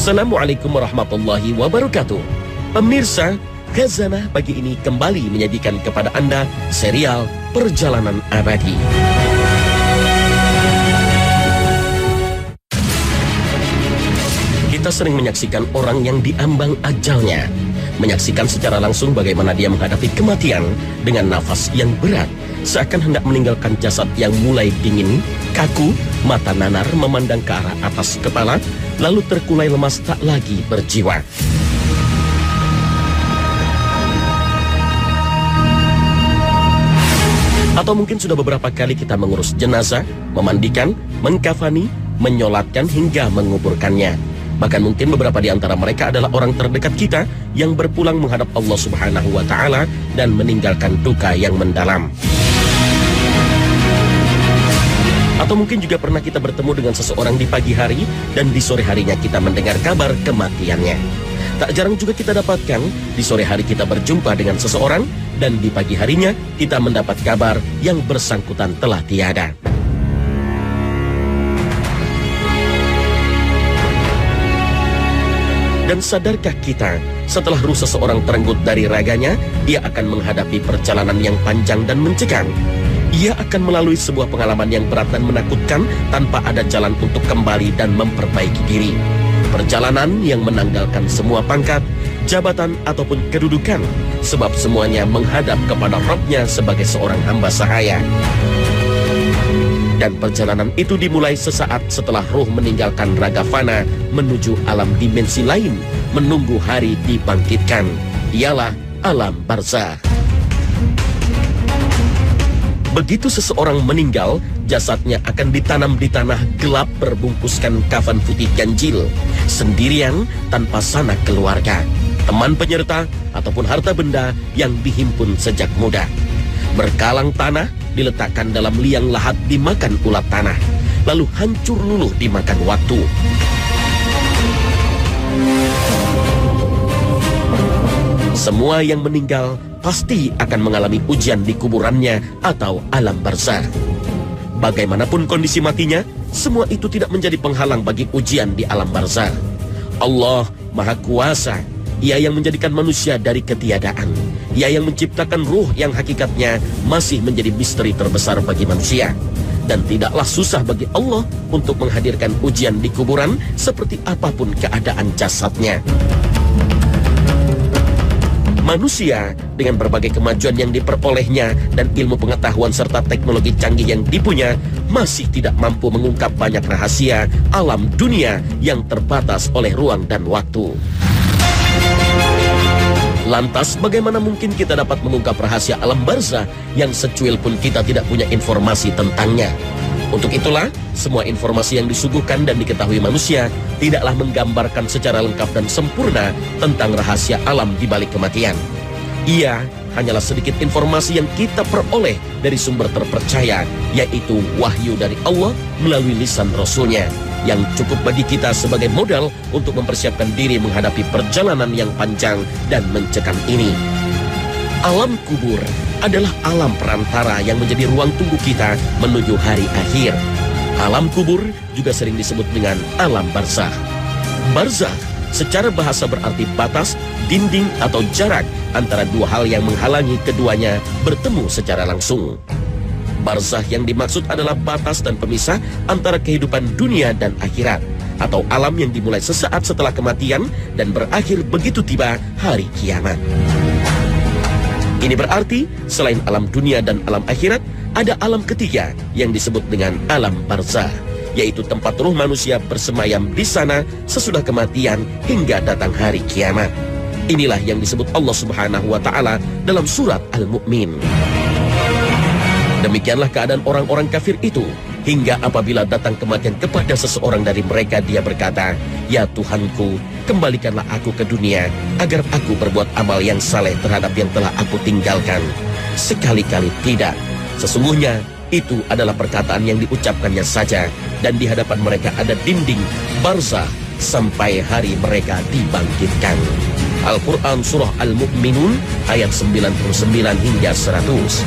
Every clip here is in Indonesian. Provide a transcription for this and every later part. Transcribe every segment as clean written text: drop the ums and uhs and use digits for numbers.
Assalamualaikum warahmatullahi wabarakatuh. Pemirsa, Khazanah pagi ini kembali menyajikan kepada Anda serial Perjalanan Abadi. Kita sering menyaksikan orang yang diambang ajalnya, menyaksikan secara langsung bagaimana dia menghadapi kematian dengan nafas yang berat, seakan hendak meninggalkan jasad yang mulai dingin, kaku, mata nanar memandang ke arah atas kepala, lalu terkulai lemas tak lagi berjiwa. Atau mungkin sudah beberapa kali kita mengurus jenazah, memandikan, mengkafani, menyolatkan hingga menguburkannya. Bahkan mungkin beberapa di antara mereka adalah orang terdekat kita yang berpulang menghadap Allah Subhanahu wa Ta'ala dan meninggalkan duka yang mendalam. Atau mungkin juga pernah kita bertemu dengan seseorang di pagi hari dan di sore harinya kita mendengar kabar kematiannya. Tak jarang juga kita dapatkan di sore hari kita berjumpa dengan seseorang dan di pagi harinya kita mendapat kabar yang bersangkutan telah tiada. Dan sadarkah kita, setelah ruh seseorang terenggut dari raganya, ia akan menghadapi perjalanan yang panjang dan mencekam. Ia akan melalui sebuah pengalaman yang berat dan menakutkan tanpa ada jalan untuk kembali dan memperbaiki diri. Perjalanan yang menanggalkan semua pangkat, jabatan ataupun kedudukan, sebab semuanya menghadap kepada Rabb-Nya sebagai seorang hamba sahaya. Dan perjalanan itu dimulai sesaat setelah ruh meninggalkan raga fana menuju alam dimensi lain, menunggu hari dibangkitkan. Ialah alam barzakh. Begitu seseorang meninggal, jasadnya akan ditanam di tanah gelap berbungkuskan kafan putih ganjil, sendirian tanpa sanak keluarga, teman penyerta ataupun harta benda yang dihimpun sejak muda. Berkalang tanah diletakkan dalam liang lahat dimakan ulat tanah, lalu hancur luluh dimakan waktu. Semua yang meninggal pasti akan mengalami ujian di kuburannya atau alam barzakh. Bagaimanapun kondisi matinya, semua itu tidak menjadi penghalang bagi ujian di alam barzakh. Allah Maha Kuasa. Ia yang menjadikan manusia dari ketiadaan. Ia yang menciptakan ruh yang hakikatnya masih menjadi misteri terbesar bagi manusia. Dan tidaklah susah bagi Allah untuk menghadirkan ujian di kuburan seperti apapun keadaan jasadnya. Manusia dengan berbagai kemajuan yang diperolehnya dan ilmu pengetahuan serta teknologi canggih yang dipunya masih tidak mampu mengungkap banyak rahasia alam dunia yang terbatas oleh ruang dan waktu. Lantas bagaimana mungkin kita dapat mengungkap rahasia alam barzakh yang secuil pun kita tidak punya informasi tentangnya? Untuk itulah, semua informasi yang disuguhkan dan diketahui manusia tidaklah menggambarkan secara lengkap dan sempurna tentang rahasia alam di balik kematian. Ia hanyalah sedikit informasi yang kita peroleh dari sumber terpercaya, yaitu wahyu dari Allah melalui lisan Rasulnya, yang cukup bagi kita sebagai modal untuk mempersiapkan diri menghadapi perjalanan yang panjang dan mencekam ini. Alam kubur adalah alam perantara yang menjadi ruang tunggu kita menuju hari akhir. Alam kubur juga sering disebut dengan alam barzakh. Barzakh secara bahasa berarti batas, dinding atau jarak antara dua hal yang menghalangi keduanya bertemu secara langsung. Barzakh yang dimaksud adalah batas dan pemisah antara kehidupan dunia dan akhirat, atau alam yang dimulai sesaat setelah kematian dan berakhir begitu tiba hari kiamat. Ini berarti selain alam dunia dan alam akhirat, ada alam ketiga yang disebut dengan alam barzakh, yaitu tempat ruh manusia bersemayam di sana sesudah kematian hingga datang hari kiamat. Inilah yang disebut Allah Subhanahu wa Ta'ala dalam surat Al-Mu'min. Demikianlah keadaan orang-orang kafir itu, hingga apabila datang kematian kepada seseorang dari mereka, dia berkata, "Ya Tuhanku, kembalikanlah aku ke dunia, agar aku berbuat amal yang saleh terhadap yang telah aku tinggalkan." Sekali-kali tidak. Sesungguhnya itu adalah perkataan yang diucapkannya saja, dan di hadapan mereka ada dinding barzakh sampai hari mereka dibangkitkan. Al-Quran Surah Al-Mu'minun ayat 99 hingga 100.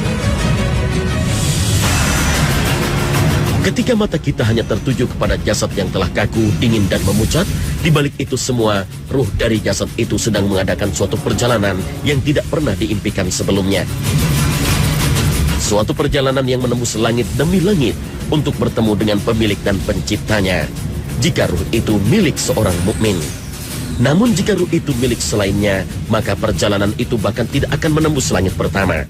Ketika mata kita hanya tertuju kepada jasad yang telah kaku, dingin dan memucat, Di balik itu semua, ruh dari jasad itu sedang mengadakan suatu perjalanan yang tidak pernah diimpikan sebelumnya. Suatu perjalanan yang menembus langit demi langit untuk bertemu dengan pemilik dan penciptanya. Jika ruh itu milik seorang mukmin. Namun jika ruh itu milik selainnya, maka perjalanan itu bahkan tidak akan menembus langit pertama.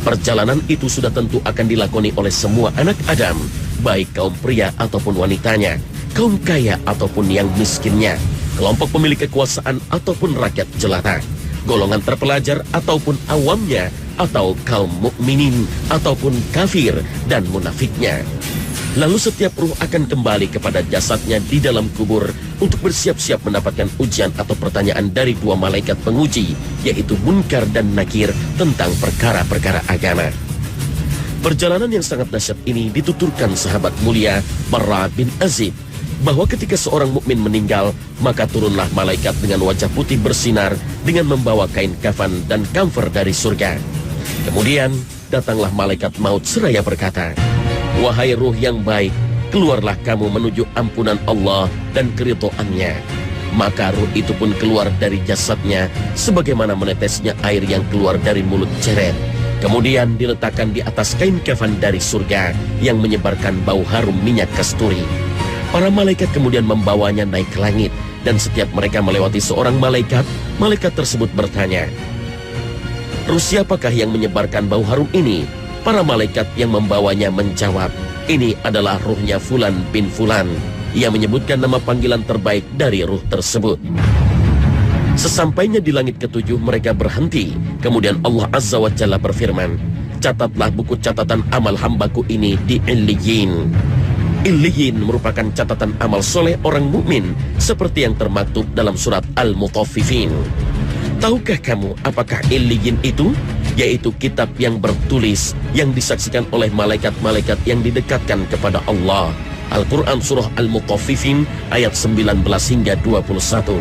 Perjalanan itu sudah tentu akan dilakoni oleh semua anak Adam, baik kaum pria ataupun wanitanya, kaum kaya ataupun yang miskinnya, kelompok pemilik kekuasaan ataupun rakyat jelata, golongan terpelajar ataupun awamnya, atau kaum mukminin ataupun kafir dan munafiknya. Lalu setiap ruh akan kembali kepada jasadnya di dalam kubur untuk bersiap-siap mendapatkan ujian atau pertanyaan dari dua malaikat penguji, yaitu Munkar dan Nakir, tentang perkara-perkara agama. Perjalanan yang sangat dahsyat ini dituturkan sahabat mulia Barra bin Azib, bahwa ketika seorang mukmin meninggal, maka turunlah malaikat dengan wajah putih bersinar dengan membawa kain kafan dan kamfer dari surga. Kemudian datanglah malaikat maut seraya berkata, "Wahai ruh yang baik, keluarlah kamu menuju ampunan Allah dan keridhaannya." Maka ruh itu pun keluar dari jasadnya sebagaimana menetesnya air yang keluar dari mulut ceret. Kemudian diletakkan di atas kain kafan dari surga yang menyebarkan bau harum minyak kasturi. Para malaikat kemudian membawanya naik ke langit, dan setiap mereka melewati seorang malaikat, malaikat tersebut bertanya, "Ruh siapakah yang menyebarkan bau harum ini?" Para malaikat yang membawanya menjawab, "Ini adalah ruhnya Fulan bin Fulan." Ia menyebutkan nama panggilan terbaik dari ruh tersebut. Sesampainya di langit ketujuh, mereka berhenti. Kemudian Allah Azza wa Jalla berfirman, "Catatlah buku catatan amal hambaku ini di Illiyin." Illiyin merupakan catatan amal soleh orang mukmin seperti yang termaktub dalam surat Al-Mutaffifin. Tahukah kamu apakah Illiyin itu? Yaitu kitab yang bertulis yang disaksikan oleh malaikat-malaikat yang didekatkan kepada Allah. Al-Quran surah Al-Mutaffifin ayat 19 hingga 21.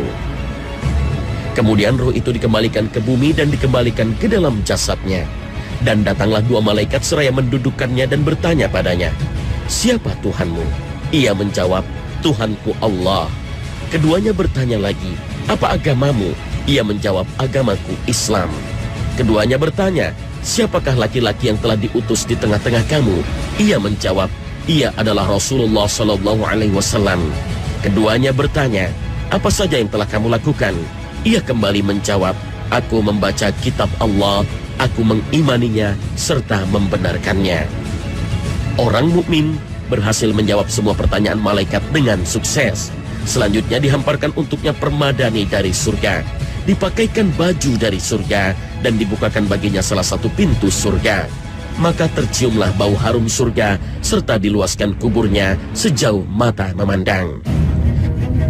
Kemudian ruh itu dikembalikan ke bumi dan dikembalikan ke dalam jasadnya. Dan datanglah dua malaikat seraya mendudukkannya dan bertanya padanya, "Siapa Tuhanmu?" Ia menjawab, "Tuhanku Allah." Keduanya bertanya lagi, "Apa agamamu?" Ia menjawab, "Agamaku Islam." Keduanya bertanya, "Siapakah laki-laki yang telah diutus di tengah-tengah kamu?" Ia menjawab, "Ia adalah Rasulullah Sallallahu Alaihi Wasallam." Keduanya bertanya, "Apa saja yang telah kamu lakukan?" Ia kembali menjawab, "Aku membaca kitab Allah, aku mengimaninya serta membenarkannya." Orang mukmin berhasil menjawab semua pertanyaan malaikat dengan sukses. Selanjutnya dihamparkan untuknya permadani dari surga, dipakaikan baju dari surga, dan dibukakan baginya salah satu pintu surga. Maka terciumlah bau harum surga serta diluaskan kuburnya sejauh mata memandang.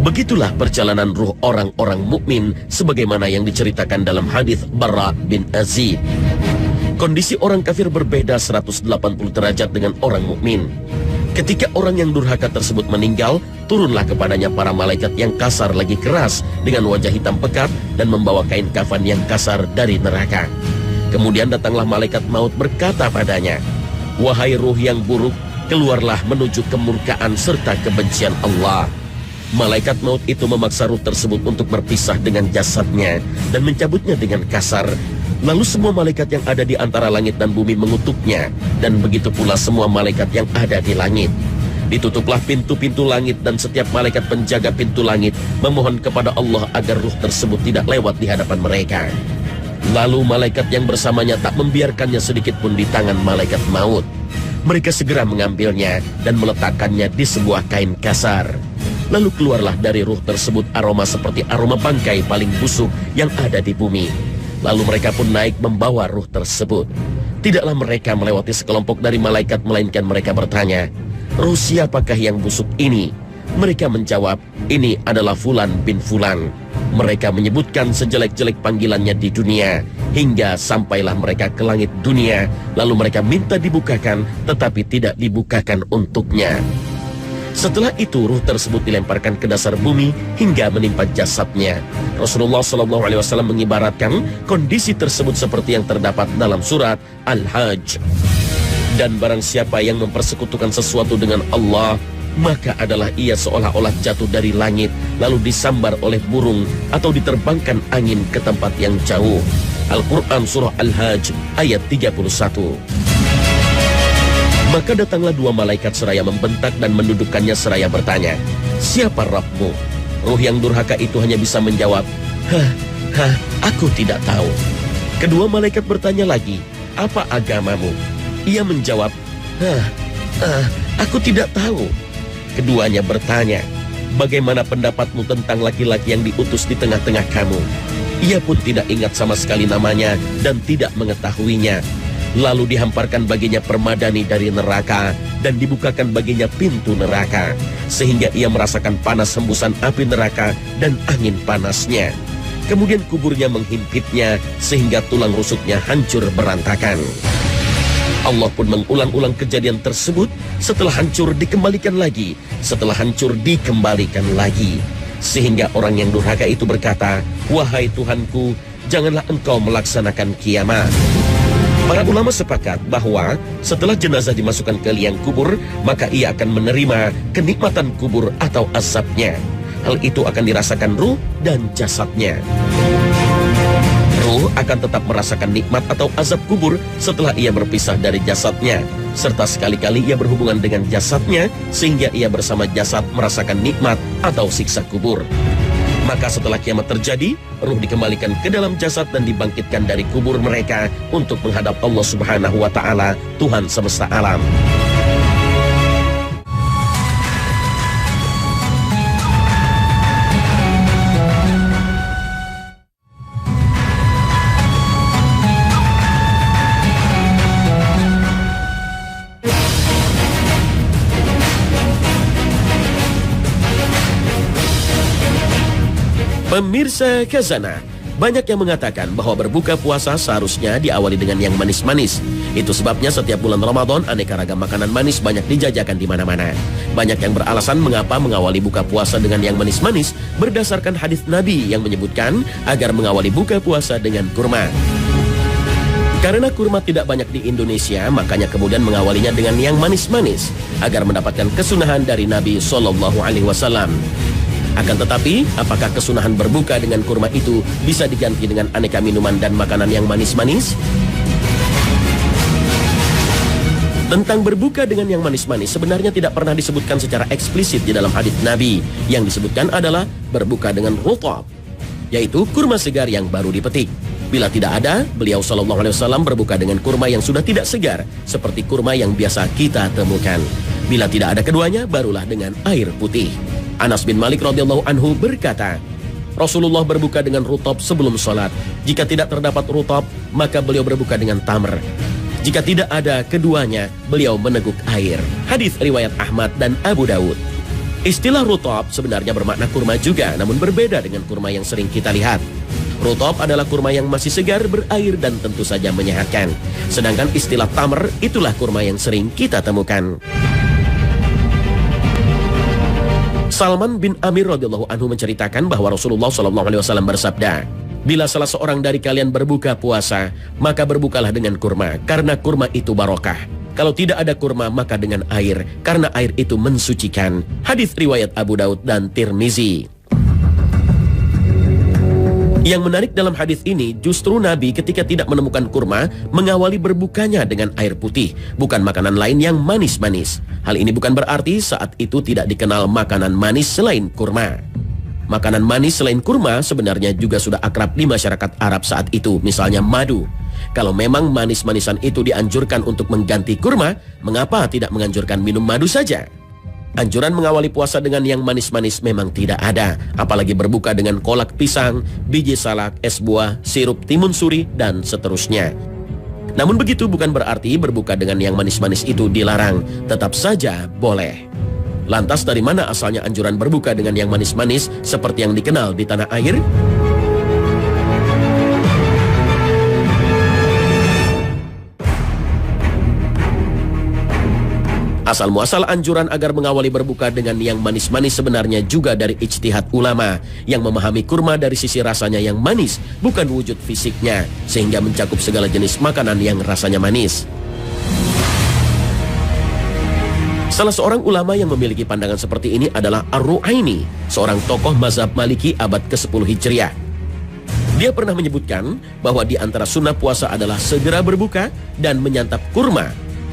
Begitulah perjalanan ruh orang-orang mukmin sebagaimana yang diceritakan dalam hadis Barra bin Azib. Kondisi orang kafir berbeda 180 derajat dengan orang mukmin. Ketika orang yang durhaka tersebut meninggal, turunlah kepadanya para malaikat yang kasar lagi keras dengan wajah hitam pekat dan membawa kain kafan yang kasar dari neraka. Kemudian datanglah malaikat maut berkata padanya, "Wahai ruh yang buruk, keluarlah menuju kemurkaan serta kebencian Allah." Malaikat maut itu memaksa ruh tersebut untuk berpisah dengan jasadnya dan mencabutnya dengan kasar. Lalu semua malaikat yang ada di antara langit dan bumi mengutuknya, dan begitu pula semua malaikat yang ada di langit. Ditutuplah pintu-pintu langit dan setiap malaikat penjaga pintu langit memohon kepada Allah agar ruh tersebut tidak lewat di hadapan mereka. Lalu malaikat yang bersamanya tak membiarkannya sedikit pun di tangan malaikat maut. Mereka segera mengambilnya dan meletakkannya di sebuah kain kasar. Lalu keluarlah dari ruh tersebut aroma seperti aroma bangkai paling busuk yang ada di bumi. Lalu mereka pun naik membawa ruh tersebut. Tidaklah mereka melewati sekelompok dari malaikat, melainkan mereka bertanya, "Ruh siapakah yang busuk ini?" Mereka menjawab, "Ini adalah Fulan bin Fulan." Mereka menyebutkan sejelek-jelek panggilannya di dunia, hingga sampailah mereka ke langit dunia. Lalu mereka minta dibukakan, tetapi tidak dibukakan untuknya. Setelah itu ruh tersebut dilemparkan ke dasar bumi hingga menimpa jasadnya. Rasulullah SAW mengibaratkan kondisi tersebut seperti yang terdapat dalam surat Al-Hajj. Dan barang siapa yang mempersekutukan sesuatu dengan Allah, maka adalah ia seolah-olah jatuh dari langit, lalu disambar oleh burung atau diterbangkan angin ke tempat yang jauh. Al-Quran Surah Al-Hajj ayat 31. Maka datanglah dua malaikat seraya membentak dan mendudukkannya seraya bertanya, "Siapa Rabbmu?" Ruh yang durhaka itu hanya bisa menjawab, aku tidak tahu." Kedua malaikat bertanya lagi, "Apa agamamu?" Ia menjawab, aku tidak tahu." Keduanya bertanya, "Bagaimana pendapatmu tentang laki-laki yang diutus di tengah-tengah kamu?" Ia pun tidak ingat sama sekali namanya dan tidak mengetahuinya. Lalu dihamparkan baginya permadani dari neraka dan dibukakan baginya pintu neraka, sehingga ia merasakan panas hembusan api neraka dan angin panasnya. Kemudian kuburnya menghimpitnya sehingga tulang rusuknya hancur berantakan. Allah pun mengulang-ulang kejadian tersebut. Setelah hancur dikembalikan lagi, setelah hancur dikembalikan lagi, sehingga orang yang durhaka itu berkata, "Wahai Tuhanku, janganlah engkau melaksanakan kiamat." Para ulama sepakat bahwa setelah jenazah dimasukkan ke liang kubur, maka ia akan menerima kenikmatan kubur atau azabnya. Hal itu akan dirasakan ruh dan jasadnya. Ruh akan tetap merasakan nikmat atau azab kubur setelah ia berpisah dari jasadnya, serta sekali-kali ia berhubungan dengan jasadnya sehingga ia bersama jasad merasakan nikmat atau siksa kubur. Maka setelah kiamat terjadi, ruh dikembalikan ke dalam jasad dan dibangkitkan dari kubur mereka untuk menghadap Allah Subhanahu wa Ta'ala, Tuhan semesta alam. Pemirsa Khazanah, banyak yang mengatakan bahwa berbuka puasa seharusnya diawali dengan yang manis-manis. Itu sebabnya setiap bulan Ramadan aneka ragam makanan manis banyak dijajakan di mana-mana. Banyak yang beralasan mengapa mengawali buka puasa dengan yang manis-manis berdasarkan hadis Nabi yang menyebutkan agar mengawali buka puasa dengan kurma. Karena kurma tidak banyak di Indonesia, makanya kemudian mengawalinya dengan yang manis-manis agar mendapatkan kesunahan dari Nabi SAW. Akan tetapi, apakah kesunahan berbuka dengan kurma itu bisa diganti dengan aneka minuman dan makanan yang manis-manis? Tentang berbuka dengan yang manis-manis sebenarnya tidak pernah disebutkan secara eksplisit di dalam hadits Nabi. Yang disebutkan adalah berbuka dengan rutab, yaitu kurma segar yang baru dipetik. Bila tidak ada, beliau SAW berbuka dengan kurma yang sudah tidak segar, seperti kurma yang biasa kita temukan. Bila tidak ada keduanya, barulah dengan air putih. Anas bin Malik radhiyallahu anhu berkata, Rasulullah berbuka dengan rutab sebelum sholat. Jika tidak terdapat rutab, maka beliau berbuka dengan tamr. Jika tidak ada keduanya, beliau meneguk air. Hadis riwayat Ahmad dan Abu Dawud. Istilah rutab sebenarnya bermakna kurma juga, namun berbeda dengan kurma yang sering kita lihat. Rutab adalah kurma yang masih segar, berair, dan tentu saja menyehatkan. Sedangkan istilah tamr itulah kurma yang sering kita temukan. Salman bin Amir radhiyallahu anhu menceritakan bahwa Rasulullah SAW bersabda, bila salah seorang dari kalian berbuka puasa, maka berbukalah dengan kurma, karena kurma itu barokah. Kalau tidak ada kurma, maka dengan air, karena air itu mensucikan. Hadis riwayat Abu Daud dan Tirmizi. Yang menarik dalam hadis ini, justru Nabi ketika tidak menemukan kurma, mengawali berbukanya dengan air putih, bukan makanan lain yang manis-manis. Hal ini bukan berarti saat itu tidak dikenal makanan manis selain kurma. Makanan manis selain kurma sebenarnya juga sudah akrab di masyarakat Arab saat itu, misalnya madu. Kalau memang manis-manisan itu dianjurkan untuk mengganti kurma, mengapa tidak menganjurkan minum madu saja? Anjuran mengawali puasa dengan yang manis-manis memang tidak ada, apalagi berbuka dengan kolak pisang, biji salak, es buah, sirup timun suri, dan seterusnya. Namun begitu bukan berarti berbuka dengan yang manis-manis itu dilarang, tetap saja boleh. Lantas dari mana asalnya anjuran berbuka dengan yang manis-manis seperti yang dikenal di tanah air? Asal muasal anjuran agar mengawali berbuka dengan yang manis-manis sebenarnya juga dari ijtihad ulama yang memahami kurma dari sisi rasanya yang manis, bukan wujud fisiknya, sehingga mencakup segala jenis makanan yang rasanya manis. Salah seorang ulama yang memiliki pandangan seperti ini adalah Ar-Ru'aini, seorang tokoh mazhab Maliki abad ke-10 Hijriah. Dia pernah menyebutkan bahwa di antara sunnah puasa adalah segera berbuka dan menyantap kurma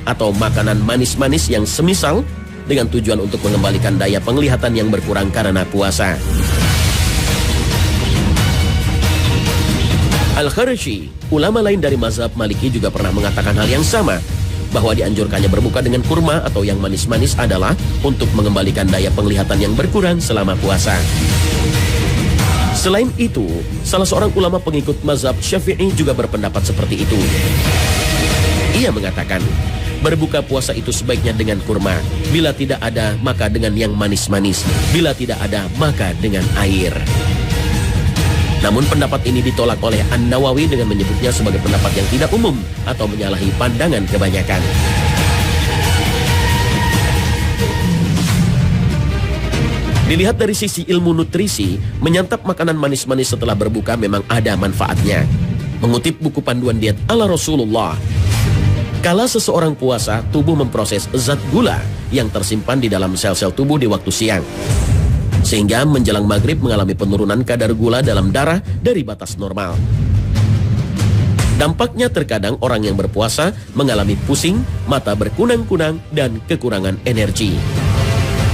atau makanan manis-manis yang semisal dengan tujuan untuk mengembalikan daya penglihatan yang berkurang karena puasa. Al-Kharashi, ulama lain dari mazhab Maliki juga pernah mengatakan hal yang sama, bahwa dianjurkannya berbuka dengan kurma atau yang manis-manis adalah untuk mengembalikan daya penglihatan yang berkurang selama puasa. Selain itu, salah seorang ulama pengikut mazhab Syafi'i juga berpendapat seperti itu. Ia mengatakan, berbuka puasa itu sebaiknya dengan kurma. Bila tidak ada, maka dengan yang manis-manis. Bila tidak ada, maka dengan air. Namun pendapat ini ditolak oleh An-Nawawi dengan menyebutnya sebagai pendapat yang tidak umum atau menyalahi pandangan kebanyakan. Dilihat dari sisi ilmu nutrisi, menyantap makanan manis-manis setelah berbuka memang ada manfaatnya. Mengutip buku panduan diet ala Rasulullah, kala seseorang puasa, tubuh memproses zat gula yang tersimpan di dalam sel-sel tubuh di waktu siang, sehingga menjelang maghrib mengalami penurunan kadar gula dalam darah dari batas normal. Dampaknya terkadang orang yang berpuasa mengalami pusing, mata berkunang-kunang, dan kekurangan energi.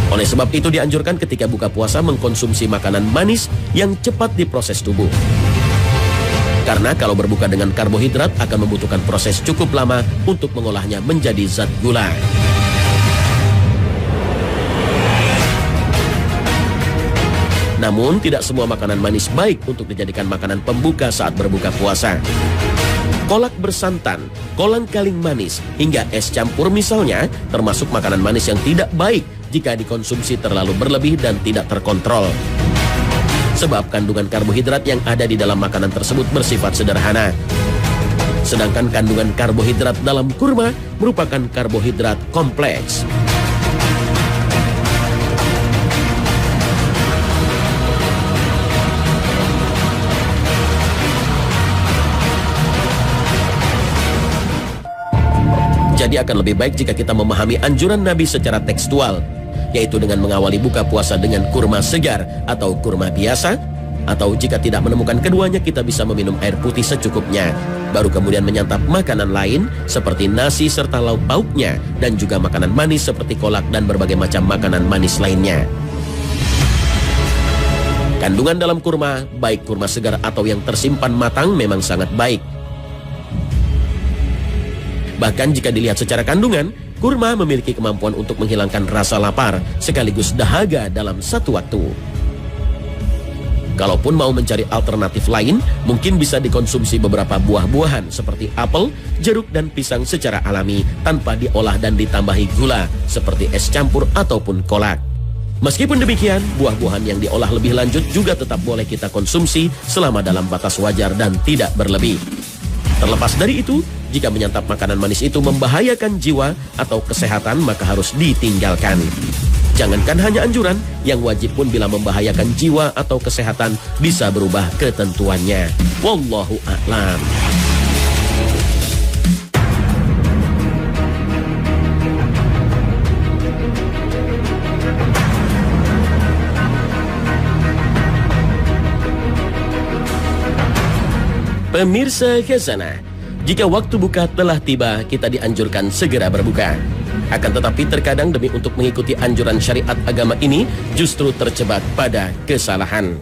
Oleh sebab itu dianjurkan ketika buka puasa mengkonsumsi makanan manis yang cepat diproses tubuh. Karena kalau berbuka dengan karbohidrat akan membutuhkan proses cukup lama untuk mengolahnya menjadi zat gula. Namun tidak semua makanan manis baik untuk dijadikan makanan pembuka saat berbuka puasa. Kolak bersantan, kolang-kaling manis, hingga es campur misalnya termasuk makanan manis yang tidak baik jika dikonsumsi terlalu berlebih dan tidak terkontrol. Sebab kandungan karbohidrat yang ada di dalam makanan tersebut bersifat sederhana. Sedangkan kandungan karbohidrat dalam kurma merupakan karbohidrat kompleks. Jadi akan lebih baik jika kita memahami anjuran Nabi secara tekstual, yaitu dengan mengawali buka puasa dengan kurma segar atau kurma biasa, atau jika tidak menemukan keduanya kita bisa meminum air putih secukupnya, baru kemudian menyantap makanan lain seperti nasi serta lauk pauknya, dan juga makanan manis seperti kolak dan berbagai macam makanan manis lainnya. Kandungan dalam kurma, baik kurma segar atau yang tersimpan matang, memang sangat baik. Bahkan jika dilihat secara kandungan, kurma memiliki kemampuan untuk menghilangkan rasa lapar sekaligus dahaga dalam satu waktu. Kalaupun mau mencari alternatif lain, mungkin bisa dikonsumsi beberapa buah-buahan seperti apel, jeruk, dan pisang secara alami tanpa diolah dan ditambahi gula seperti es campur ataupun kolak. Meskipun demikian, buah-buahan yang diolah lebih lanjut juga tetap boleh kita konsumsi selama dalam batas wajar dan tidak berlebih. Terlepas dari itu, jika menyantap makanan manis itu membahayakan jiwa atau kesehatan, maka harus ditinggalkan. Jangankan hanya anjuran, yang wajib pun bila membahayakan jiwa atau kesehatan bisa berubah ketentuannya. Wallahu a'lam. Pemirsa Khazanah, jika waktu buka telah tiba, kita dianjurkan segera berbuka. Akan tetapi terkadang demi untuk mengikuti anjuran syariat agama ini, justru terjebak pada kesalahan.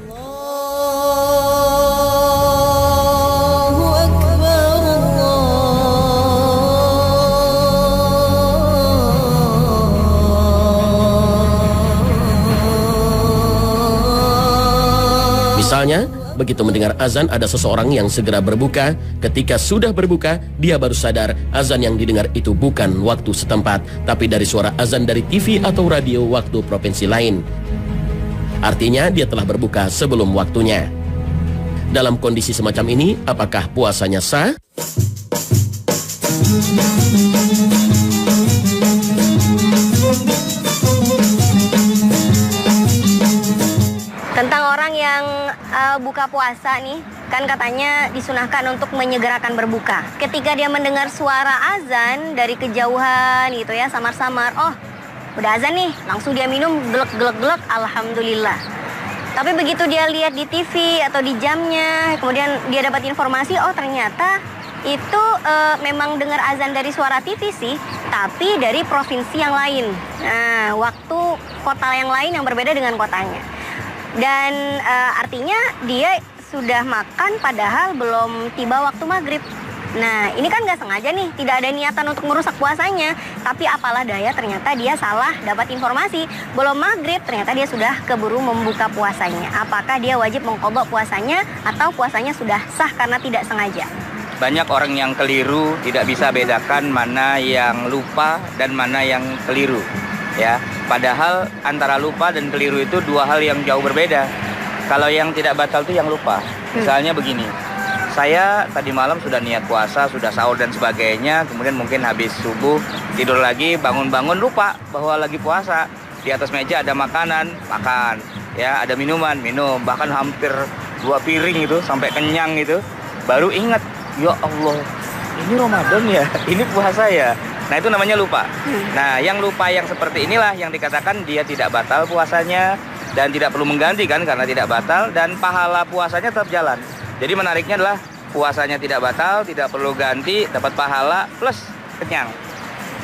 Misalnya, begitu mendengar azan ada seseorang yang segera berbuka. Ketika sudah berbuka, dia baru sadar azan yang didengar itu bukan waktu setempat, tapi dari suara azan dari TV atau radio waktu provinsi lain. Artinya dia telah berbuka sebelum waktunya. Dalam kondisi semacam ini, apakah puasanya sah? Tentang orang yang buka puasa nih, kan katanya disunahkan untuk menyegerakan berbuka. Ketika dia mendengar suara azan dari kejauhan gitu ya, samar-samar, oh udah azan nih, langsung dia minum gelek, alhamdulillah. Tapi begitu dia lihat di TV atau di jamnya, kemudian dia dapat informasi, oh ternyata itu memang dengar azan dari suara TV sih, tapi dari provinsi yang lain. Nah, waktu kota yang lain yang berbeda dengan kotanya. Dan artinya dia sudah makan padahal belum tiba waktu maghrib. Nah, ini kan nggak sengaja nih, tidak ada niatan untuk merusak puasanya. Tapi apalah daya, ternyata dia salah dapat informasi. Belum maghrib, ternyata dia sudah keburu membuka puasanya. Apakah dia wajib mengqadha puasanya atau puasanya sudah sah karena tidak sengaja? Banyak orang yang keliru, tidak bisa bedakan mana yang lupa dan mana yang keliru. Ya, padahal antara lupa dan keliru itu dua hal yang jauh berbeda. Kalau yang tidak batal itu yang lupa. Misalnya begini. Saya tadi malam sudah niat puasa, sudah sahur dan sebagainya, kemudian mungkin habis subuh tidur lagi, bangun-bangun lupa bahwa lagi puasa. Di atas meja ada makanan, makan, ya ada minuman, minum, bahkan hampir 2 piring itu sampai kenyang itu. Baru ingat, ya Allah, ini Ramadan ya, ini puasa ya. Nah itu namanya lupa. Nah yang lupa yang seperti inilah yang dikatakan dia tidak batal puasanya dan tidak perlu mengganti kan karena tidak batal, dan pahala puasanya tetap jalan. Jadi menariknya adalah puasanya tidak batal, tidak perlu ganti, dapat pahala plus kenyang.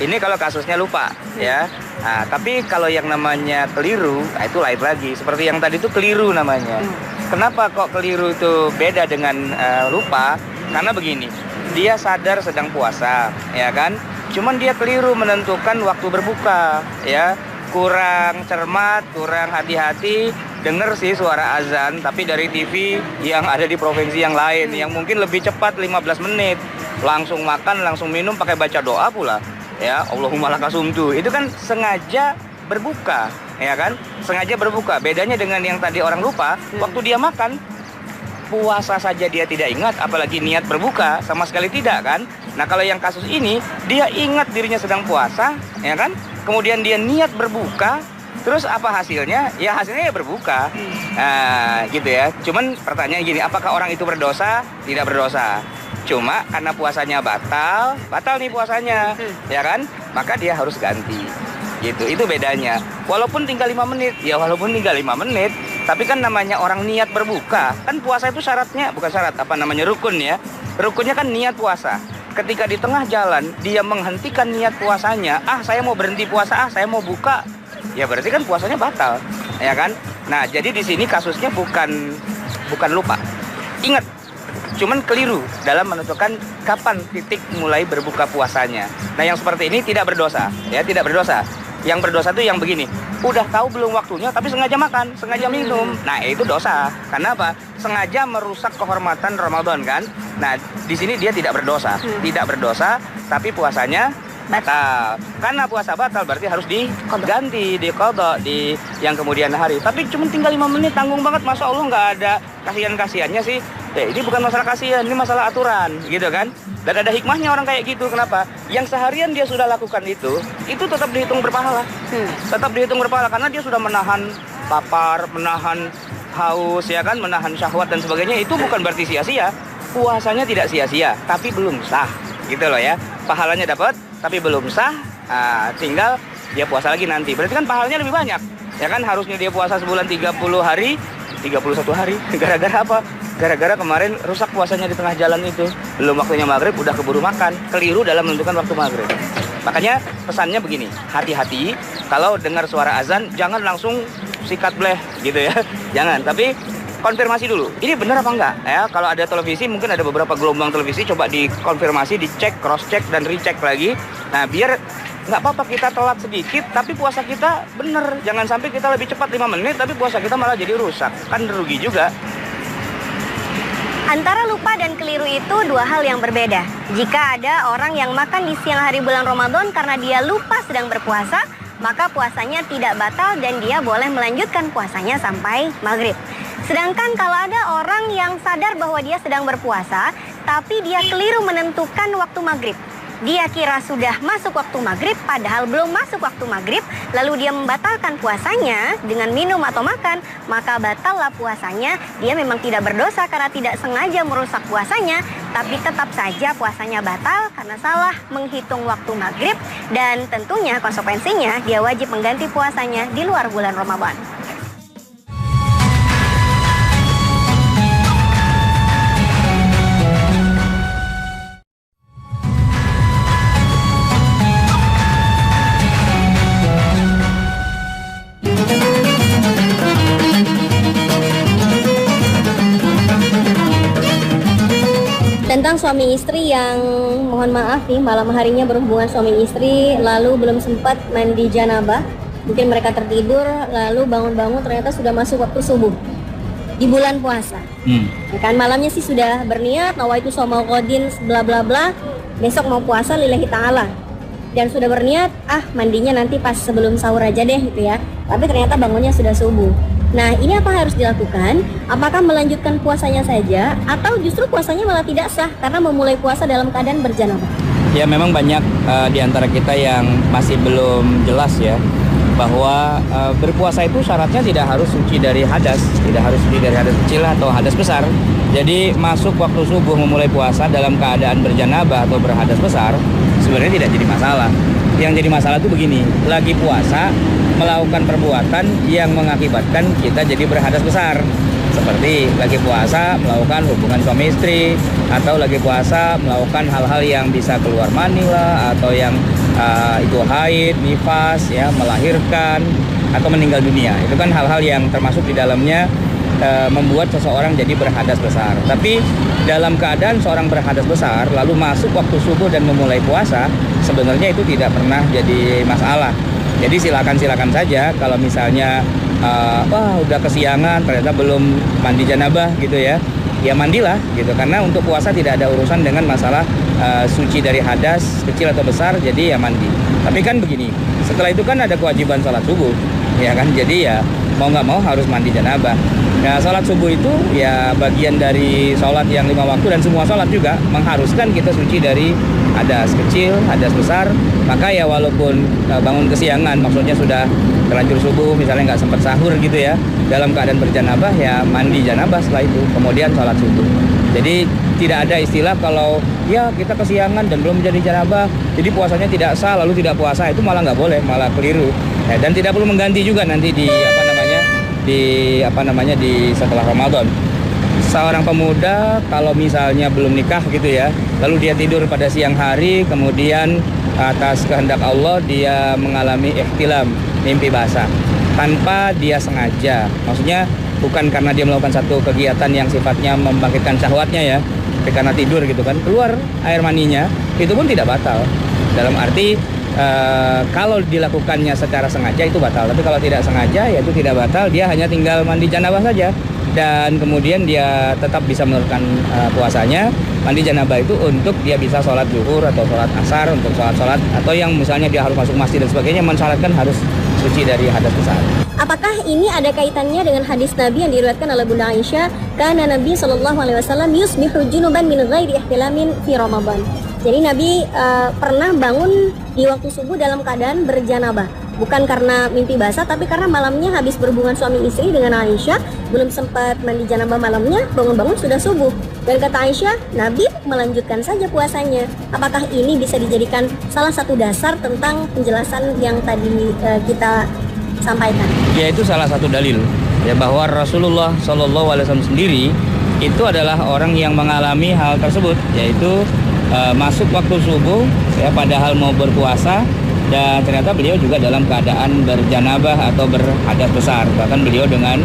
Ini kalau kasusnya lupa, ya. Nah, tapi kalau yang namanya keliru, nah itu lain lagi. Seperti yang tadi itu keliru namanya. Kenapa kok keliru itu beda dengan lupa? Karena begini, dia sadar sedang puasa, ya kan? Cuman dia keliru menentukan waktu berbuka, ya. Kurang cermat, kurang hati-hati. Dengar sih suara azan, tapi dari TV yang ada di provinsi yang lain, yang mungkin lebih cepat 15 menit. Langsung makan, langsung minum, pakai baca doa pula. Ya, Allahumma lakasumtu. Itu kan sengaja berbuka, ya kan? Sengaja berbuka. Bedanya dengan yang tadi orang lupa, waktu dia makan, puasa saja dia tidak ingat, apalagi niat berbuka, sama sekali tidak kan? Nah kalau yang kasus ini, dia ingat dirinya sedang puasa, ya kan? Kemudian dia niat berbuka, terus apa hasilnya? Ya hasilnya ya berbuka. Nah gitu ya. Cuman pertanyaannya gini, apakah orang itu berdosa? Tidak berdosa. Cuma karena puasanya batal nih puasanya, ya kan? Maka dia harus ganti. Gitu, itu bedanya. Walaupun tinggal 5 menit, ya walaupun tinggal 5 menit, tapi kan namanya orang niat berbuka. Kan puasa itu syaratnya, bukan syarat, apa namanya, rukun ya. Rukunnya kan niat puasa. Ketika di tengah jalan dia menghentikan niat puasanya, saya mau berhenti puasa, saya mau buka, ya berarti kan puasanya batal, ya kan? Nah, jadi di sini kasusnya bukan lupa, ingat, cuman keliru dalam menentukan kapan titik mulai berbuka puasanya. Nah, yang seperti ini tidak berdosa, ya tidak berdosa. Yang berdosa itu yang begini, udah tahu belum waktunya tapi sengaja makan, sengaja minum. Nah, itu dosa. Karena apa? Sengaja merusak kehormatan Ramadan kan? Nah, di sini dia tidak berdosa. Tidak berdosa, tapi puasanya batal. Karena puasa batal berarti harus diganti, diqadha di yang kemudian hari. Tapi cuma tinggal 5 menit, tanggung banget. Masa Allah nggak ada kasihan-kasihannya sih? Ini bukan masalah kasihan, ini masalah aturan, gitu kan? Dan ada hikmahnya orang kayak gitu. Kenapa? Yang seharian dia sudah lakukan itu tetap dihitung berpahala. Tetap dihitung berpahala karena dia sudah menahan lapar, menahan haus, ya kan? Menahan syahwat dan sebagainya. Itu bukan berarti sia-sia. Puasanya tidak sia-sia, tapi belum sah. Gitu loh ya. Pahalanya dapat, tapi belum sah. Tinggal dia puasa lagi nanti. Berarti kan pahalanya lebih banyak. Ya kan, harusnya dia puasa sebulan 30 hari, 31 hari. Gara-gara apa? Gara-gara kemarin rusak puasanya di tengah jalan itu. Belum waktunya maghrib, udah keburu makan. Keliru dalam menentukan waktu maghrib. Makanya pesannya begini, hati-hati kalau dengar suara azan, jangan langsung sikat bleh gitu ya. Jangan, tapi konfirmasi dulu. Ini benar apa enggak? Ya, kalau ada televisi, mungkin ada beberapa gelombang televisi, coba dikonfirmasi, dicek, cross-check, dan recheck lagi. Nah, biar nggak apa-apa kita telat sedikit, tapi puasa kita bener. Jangan sampai kita lebih cepat 5 menit, tapi puasa kita malah jadi rusak. Kan rugi juga. Antara lupa dan keliru itu dua hal yang berbeda. Jika ada orang yang makan di siang hari bulan Ramadan karena dia lupa sedang berpuasa, maka puasanya tidak batal dan dia boleh melanjutkan puasanya sampai maghrib. Sedangkan kalau ada orang yang sadar bahwa dia sedang berpuasa, tapi dia keliru menentukan waktu maghrib. dia kira sudah masuk waktu maghrib, padahal belum masuk waktu maghrib, lalu dia membatalkan puasanya dengan minum atau makan, maka batallah puasanya. Dia memang tidak berdosa karena tidak sengaja merusak puasanya, tapi tetap saja puasanya batal karena salah menghitung waktu maghrib, dan tentunya konsekuensinya dia wajib mengganti puasanya di luar bulan Ramadan. Tentang suami istri yang mohon maaf nih malam harinya berhubungan suami istri lalu belum sempat mandi janabah, mungkin mereka tertidur lalu bangun-bangun ternyata sudah masuk waktu subuh di bulan puasa. Ya kan malamnya sih sudah berniat nawaitu shaumul qadin bla bla bla, besok mau puasa lillahi ta'ala, dan sudah berniat mandinya nanti pas sebelum sahur aja deh gitu ya, tapi ternyata bangunnya sudah subuh. Nah, ini apa harus dilakukan? Apakah melanjutkan puasanya saja atau justru puasanya malah tidak sah karena memulai puasa dalam keadaan berjanabah? Ya, memang banyak di antara kita yang masih belum jelas ya bahwa berpuasa itu syaratnya tidak harus suci dari hadas, tidak harus suci dari hadas kecil atau hadas besar. Jadi masuk waktu subuh memulai puasa dalam keadaan berjanabah atau berhadas besar sebenarnya tidak jadi masalah. Yang jadi masalah itu begini, lagi puasa melakukan perbuatan yang mengakibatkan kita jadi berhadas besar, seperti lagi puasa melakukan hubungan suami istri, atau lagi puasa melakukan hal-hal yang bisa keluar mani lah, atau yang itu haid, nifas, ya, melahirkan atau meninggal dunia. Itu kan hal-hal yang termasuk di dalamnya membuat seseorang jadi berhadas besar. Tapi dalam keadaan seorang berhadas besar lalu masuk waktu subuh dan memulai puasa, sebenarnya itu tidak pernah jadi masalah. Jadi silakan saja kalau misalnya udah kesiangan ternyata belum mandi janabah gitu ya, ya mandilah gitu, karena untuk puasa tidak ada urusan dengan masalah suci dari hadas kecil atau besar, jadi ya mandi. Tapi kan begini, setelah itu kan ada kewajiban sholat subuh ya kan, jadi ya mau nggak mau harus mandi janabah. Nah, sholat subuh itu ya bagian dari sholat yang 5 waktu, dan semua sholat juga mengharuskan kita suci dari hadas kecil, hadas besar. Maka ya walaupun bangun kesiangan, maksudnya sudah terlanjur subuh, misalnya nggak sempat sahur gitu ya, dalam keadaan berjanabah ya mandi janabah setelah itu, kemudian sholat subuh. Jadi tidak ada istilah kalau ya kita kesiangan dan belum menjadi janabah, jadi puasanya tidak sah lalu tidak puasa, itu malah nggak boleh, malah keliru. Dan tidak perlu mengganti juga nanti di setelah Ramadan. Seorang pemuda kalau misalnya belum nikah gitu ya, lalu dia tidur pada siang hari, kemudian atas kehendak Allah dia mengalami ihtilam, mimpi basah, tanpa dia sengaja. Maksudnya bukan karena dia melakukan satu kegiatan yang sifatnya membangkitkan syahwatnya ya, tapi karena tidur gitu kan, keluar air maninya, itu pun tidak batal. Dalam arti kalau dilakukannya secara sengaja itu batal, tapi kalau tidak sengaja ya itu tidak batal, dia hanya tinggal mandi janabah saja, dan kemudian dia tetap bisa meneruskan puasanya. Mandi janabah itu untuk dia bisa sholat zuhur atau sholat asar, untuk sholat atau yang misalnya dia harus masuk masjid dan sebagainya, mensyaratkan harus suci dari hadas besar. Apakah ini ada kaitannya dengan hadis Nabi yang diriwayatkan oleh Bunda Aisyah, karena Nabi SAW yusbihu junuban min ghairi ihtilamin fi Ramadan. Jadi Nabi pernah bangun di waktu subuh dalam keadaan berjanabah, bukan karena mimpi basah, tapi karena malamnya habis berhubungan suami istri dengan Aisyah, belum sempat mandi janabah malamnya, bangun-bangun sudah subuh. Dan kata Aisyah, Nabi melanjutkan saja puasanya. Apakah ini bisa dijadikan salah satu dasar tentang penjelasan yang tadi kita sampaikan? Ya, itu salah satu dalil ya bahwa Rasulullah SAW sendiri itu adalah orang yang mengalami hal tersebut, yaitu masuk waktu subuh ya padahal mau berpuasa, dan ternyata beliau juga dalam keadaan berjanabah atau berhadas besar, bahkan beliau dengan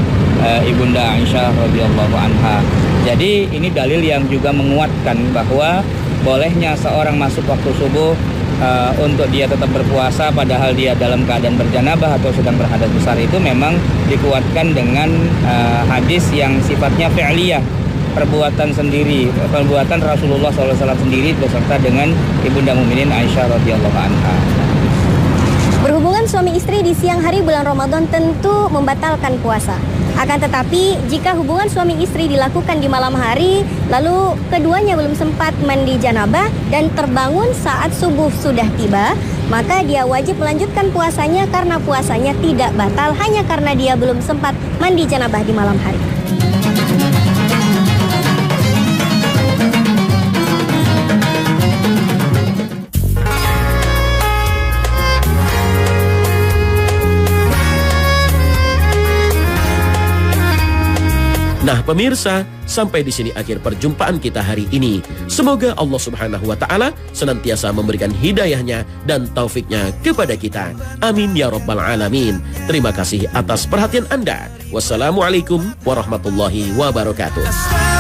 ibunda Aisyah radhiyallahu anha. Jadi ini dalil yang juga menguatkan bahwa bolehnya seorang masuk waktu subuh untuk dia tetap berpuasa padahal dia dalam keadaan berjanabah atau sedang berhadas besar, itu memang dikuatkan dengan hadis yang sifatnya fi'liyah, perbuatan sendiri, perbuatan Rasulullah SAW sendiri beserta dengan ibunda mukminin Aisyah radhiyallahu anha. Berhubungan suami istri di siang hari bulan Ramadan tentu membatalkan puasa. Akan tetapi, jika hubungan suami istri dilakukan di malam hari, lalu keduanya belum sempat mandi janabah dan terbangun saat subuh sudah tiba, maka dia wajib melanjutkan puasanya karena puasanya tidak batal hanya karena dia belum sempat mandi janabah di malam hari. Nah pemirsa, sampai di sini akhir perjumpaan kita hari ini. Semoga Allah Subhanahu wa Ta'ala senantiasa memberikan hidayahnya dan taufiknya kepada kita. Amin ya Rabbal Alamin. Terima kasih atas perhatian Anda. Wassalamualaikum warahmatullahi wabarakatuh.